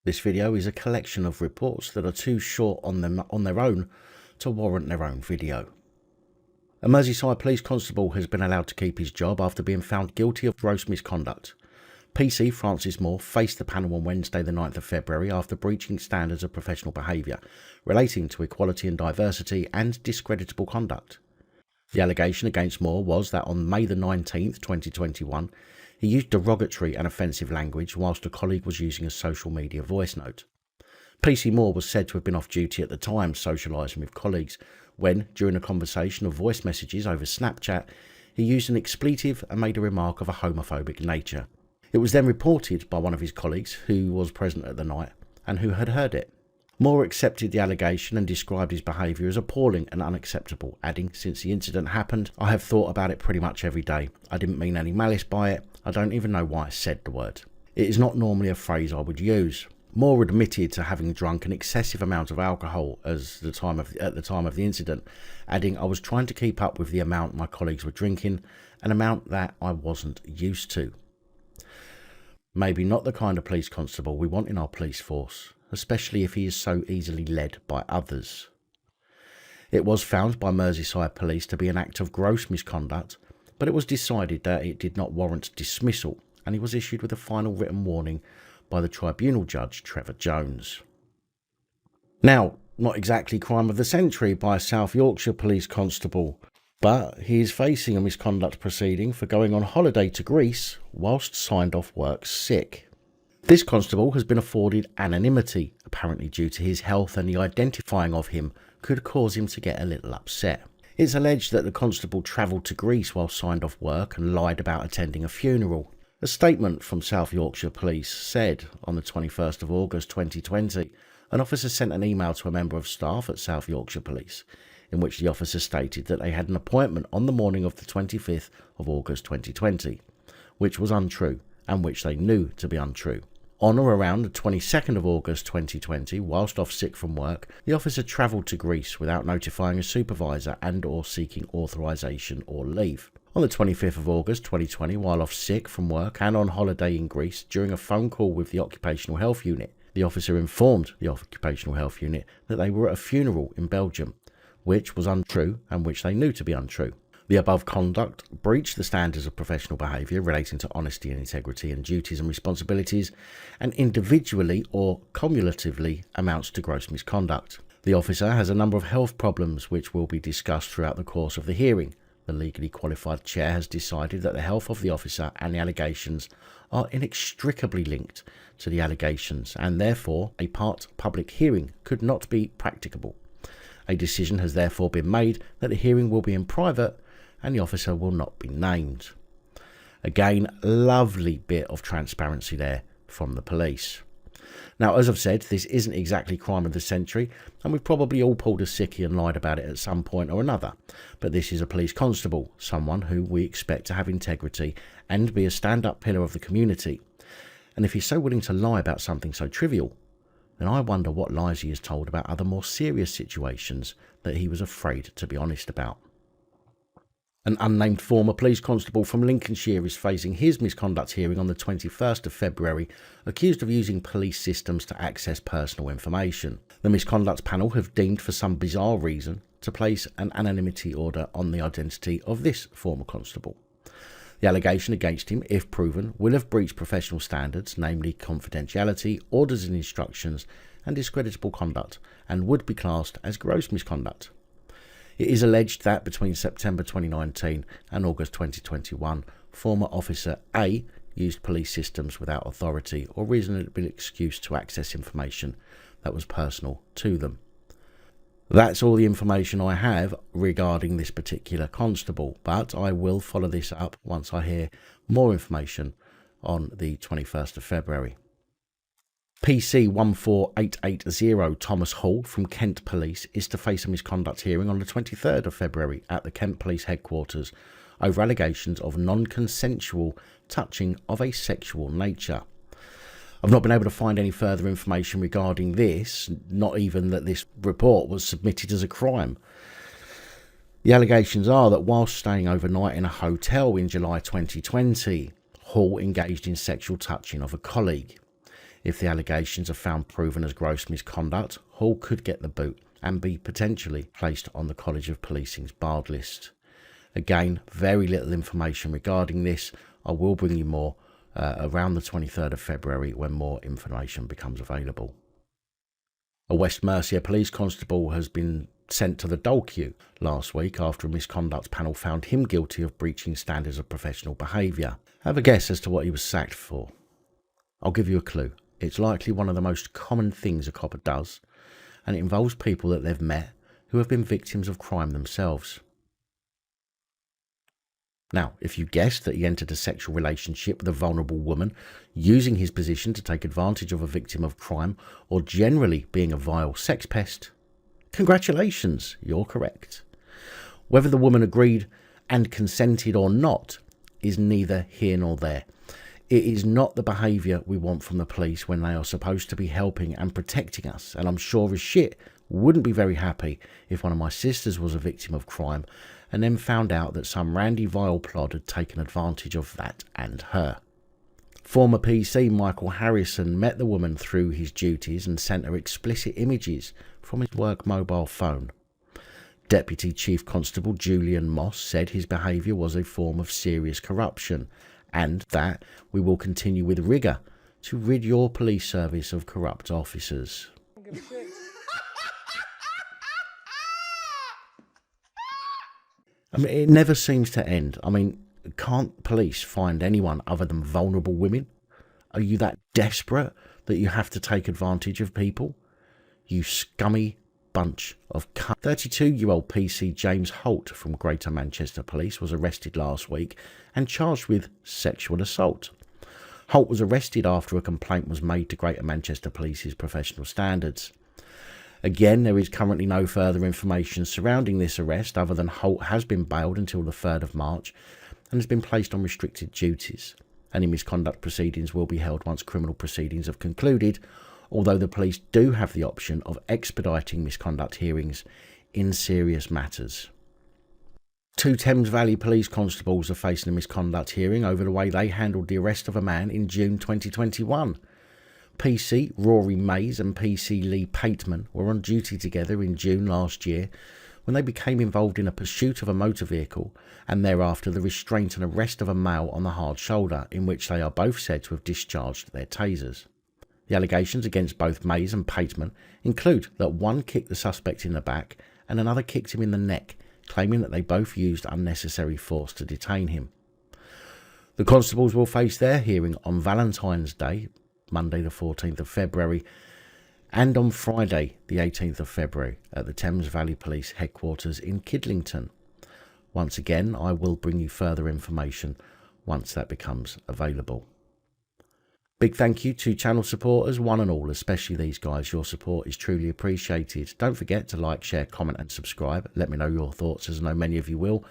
This video is a collection of reports that are too short on their own to warrant their own video. A Merseyside police constable has been allowed to keep his job after being found guilty of gross misconduct. PC Francis Moore faced the panel on Wednesday the 9th of February after breaching standards of professional behaviour relating to equality and diversity and discreditable conduct. The allegation against Moore was that on May the 19th, 2021, he used derogatory and offensive language whilst a colleague was using a social media voice note. PC Moore was said to have been off duty at the time socialising with colleagues when, during a conversation of voice messages over Snapchat, he used an expletive and made a remark of a homophobic nature. It was then reported by one of his colleagues who was present at the night and who had heard it. Moore accepted the allegation and described his behaviour as appalling and unacceptable, adding, "Since the incident happened, I have thought about it pretty much every day. I didn't mean any malice by it. I don't even know why I said the word. It is not normally a phrase I would use." Moore admitted to having drunk an excessive amount of alcohol at the time of the incident, adding, "I was trying to keep up with the amount my colleagues were drinking, an amount that I wasn't used to." Maybe not the kind of police constable we want in our police force, especially if he is so easily led by others. It was found by Merseyside police to be an act of gross misconduct, but it was decided that it did not warrant dismissal, and he was issued with a final written warning by the tribunal judge Trevor Jones. Now, not exactly crime of the century by a South Yorkshire police constable, but he is facing a misconduct proceeding for going on holiday to Greece whilst signed off work sick. This constable has been afforded anonymity, apparently due to his health, and the identifying of him could cause him to get a little upset. It's alleged that the constable travelled to Greece while signed off work and lied about attending a funeral. A statement from South Yorkshire Police said on the 21st of August 2020, an officer sent an email to a member of staff at South Yorkshire Police, in which the officer stated that they had an appointment on the morning of the 25th of August 2020, which was untrue and which they knew to be untrue. On or around the 22nd of August 2020, whilst off sick from work, the officer travelled to Greece without notifying a supervisor and or seeking authorisation or leave. On the 25th of August 2020, while off sick from work and on holiday in Greece, during a phone call with the Occupational Health Unit, the officer informed the Occupational Health Unit that they were at a funeral in Belgium, which was untrue and which they knew to be untrue. The above conduct breached the standards of professional behaviour relating to honesty and integrity and duties and responsibilities, and individually or cumulatively amounts to gross misconduct. The officer has a number of health problems which will be discussed throughout the course of the hearing. The legally qualified chair has decided that the health of the officer and the allegations are inextricably linked to the allegations, and therefore a part public hearing could not be practicable. A decision has therefore been made that the hearing will be in private and the officer will not be named. Again, lovely bit of transparency there from the police. Now, as I've said, this isn't exactly crime of the century, and we've probably all pulled a sickie and lied about it at some point or another. But this is a police constable, someone who we expect to have integrity and be a stand-up pillar of the community. And if he's so willing to lie about something so trivial, then I wonder what lies he has told about other more serious situations that he was afraid to be honest about. An unnamed former police constable from Lincolnshire is facing his misconduct hearing on the 21st of February, accused of using police systems to access personal information. The misconduct panel have deemed, for some bizarre reason, to place an anonymity order on the identity of this former constable. The allegation against him, if proven, will have breached professional standards, namely confidentiality, orders and instructions, and discreditable conduct, and would be classed as gross misconduct. It is alleged that between September 2019 and August 2021, former Officer A used police systems without authority or reasonable excuse to access information that was personal to them. That's all the information I have regarding this particular constable, but I will follow this up once I hear more information on the 21st of February. PC 14880 Thomas Hall from Kent Police is to face a misconduct hearing on the 23rd of February at the Kent Police headquarters over allegations of non-consensual touching of a sexual nature. I've not been able to find any further information regarding this, not even that this report was submitted as a crime. The allegations are that whilst staying overnight in a hotel in July 2020, Hall engaged in sexual touching of a colleague. If the allegations are found proven as gross misconduct, Hall could get the boot and be potentially placed on the College of Policing's barred list. Again, very little information regarding this. I will bring you more around the 23rd of February when more information becomes available. A West Mercia police constable has been sent to the dole queue last week after a misconduct panel found him guilty of breaching standards of professional behaviour. Have a guess as to what he was sacked for. I'll give you a clue. It's likely one of the most common things a copper does, and it involves people that they've met who have been victims of crime themselves. Now, if you guessed that he entered a sexual relationship with a vulnerable woman, using his position to take advantage of a victim of crime, or generally being a vile sex pest, congratulations, you're correct. Whether the woman agreed and consented or not is neither here nor there. It is not the behaviour we want from the police when they are supposed to be helping and protecting us, and I'm sure as shit wouldn't be very happy if one of my sisters was a victim of crime and then found out that some randy vile plod had taken advantage of that and her. Former PC Michael Harrison met the woman through his duties and sent her explicit images from his work mobile phone. Deputy Chief Constable Julian Moss said his behaviour was a form of serious corruption and that we will continue with rigour to rid your police service of corrupt officers. I mean, it never seems to end. I mean, can't police find anyone other than vulnerable women? Are you that desperate that you have to take advantage of people? You scummy bunch of cunt. 32-year-old PC James Holt from Greater Manchester Police was arrested last week and charged with sexual assault. Holt was arrested after a complaint was made to Greater Manchester Police's professional standards. Again, there is currently no further information surrounding this arrest other than Holt has been bailed until the 3rd of March and has been placed on restricted duties. Any misconduct proceedings will be held once criminal proceedings have concluded, although the police do have the option of expediting misconduct hearings in serious matters. 2 Thames Valley police constables are facing a misconduct hearing over the way they handled the arrest of a man in June 2021. PC Rory Mayes and PC Leigh Pateman were on duty together in June last year when they became involved in a pursuit of a motor vehicle and thereafter the restraint and arrest of a male on the hard shoulder, in which they are both said to have discharged their tasers. The allegations against both Mayes and Pateman include that one kicked the suspect in the back and another kicked him in the neck, claiming that they both used unnecessary force to detain him. The constables will face their hearing on Valentine's Day, Monday the 14th of February, and on Friday the 18th of February at the Thames Valley Police headquarters in Kidlington. Once again, I will bring you further information once that becomes available. Big thank you to channel supporters, one and all, especially these guys. Your support is truly appreciated. Don't forget to like, share, comment and subscribe. Let me know your thoughts, as I know many of you will.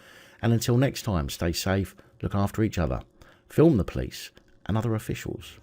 And until next time, stay safe, look after each other, film the police and other officials.